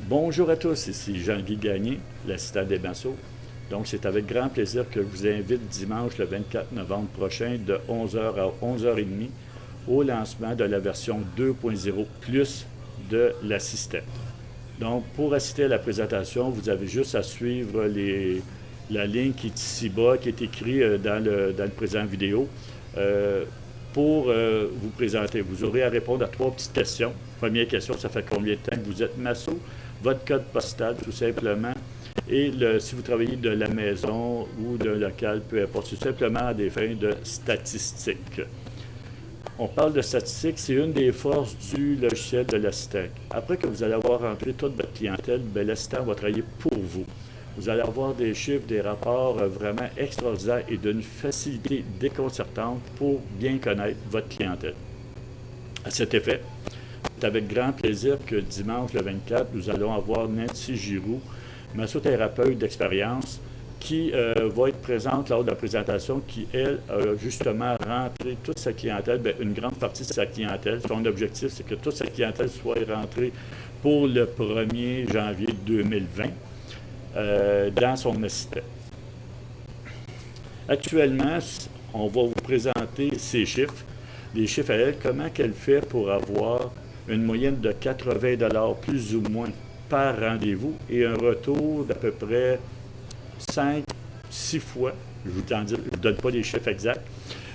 Bonjour à tous, ici Jean-Guy Gagné, l'assistant des Massos. Donc, c'est avec grand plaisir que je vous invite dimanche le 24 novembre prochain de 11 heures à 11h30 au lancement de la version 2.0 Plus de l'assistant. Donc, pour assister à la présentation, vous avez juste à suivre la ligne qui est ici-bas, qui est écrite dans le présent vidéo. Pour vous présenter, vous aurez à répondre à 3 petites questions. Première question, ça fait combien de temps que vous êtes masso? Votre code postal, tout simplement. Et si vous travaillez de la maison ou d'un local, peu importe, c'est simplement à des fins de statistiques. On parle de statistiques, c'est une des forces du logiciel de l'assistant. Après que vous allez avoir rentré toute votre clientèle, l'assistant va travailler pour vous. Vous allez avoir des chiffres, des rapports vraiment extraordinaires et d'une facilité déconcertante pour bien connaître votre clientèle. À cet effet, c'est avec grand plaisir que dimanche le 24, nous allons avoir Nancy Giroux, massothérapeute d'expérience, qui va être présente lors de la présentation, qui, elle, a justement rentré toute sa clientèle, une grande partie de sa clientèle. Son objectif, c'est que toute sa clientèle soit rentrée pour le 1er janvier 2020 dans son assistant. Actuellement, on va vous présenter ses chiffres, les chiffres à elle, comment qu'elle fait pour avoir une moyenne de 80 $ plus ou moins par rendez-vous et un retour d'à peu près 5-6 fois, je ne vous donne pas les chiffres exacts,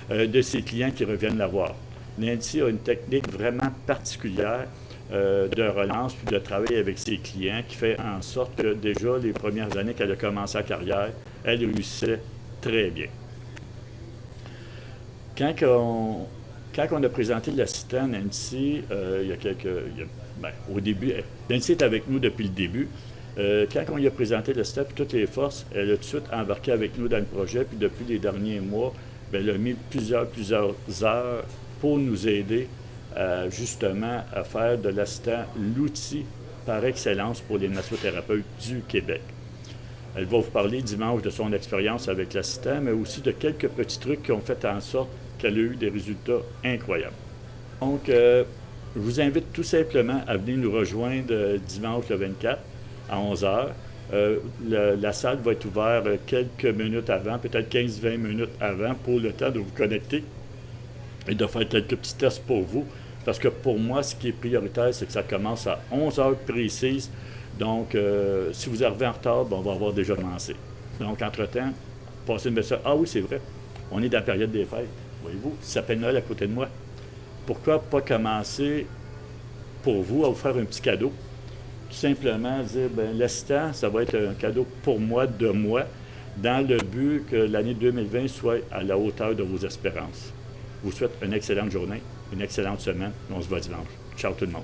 de ses clients qui reviennent la voir. Nancy a une technique vraiment particulière de relance puis de travail avec ses clients qui fait en sorte que déjà les premières années qu'elle a commencé sa carrière, elle réussissait très bien. Quand on a présenté l'assistant Nancy, au début, Nancy est avec nous depuis le début. Quand on lui a présenté l'assistant et toutes les forces, elle a tout de suite embarqué avec nous dans le projet. Puis depuis les derniers mois, elle a mis plusieurs heures pour nous aider justement à faire de l'assistant l'outil par excellence pour les massothérapeutes du Québec. Elle va vous parler dimanche de son expérience avec l'assistant, mais aussi de quelques petits trucs qui ont fait en sorte qu'elle a eu des résultats incroyables. Donc, je vous invite tout simplement à venir nous rejoindre dimanche le 24 à 11h. La salle va être ouverte quelques minutes avant, peut-être 15-20 minutes avant, pour le temps de vous connecter et de faire quelques petits tests pour vous. Parce que pour moi, ce qui est prioritaire, c'est que ça commence à 11h précises. Donc, si vous arrivez en retard, on va avoir déjà commencé. Donc, entre-temps, passez une message. Ah oui, c'est vrai, on est dans la période des fêtes. Voyez-vous, ça s'appelle Noël à côté de moi. Pourquoi pas commencer pour vous à vous faire un petit cadeau? Tout simplement dire, l'assistant, ça va être un cadeau pour moi, de moi, dans le but que l'année 2020 soit à la hauteur de vos espérances. Je vous souhaite une excellente journée, une excellente semaine. On se voit dimanche. Ciao tout le monde.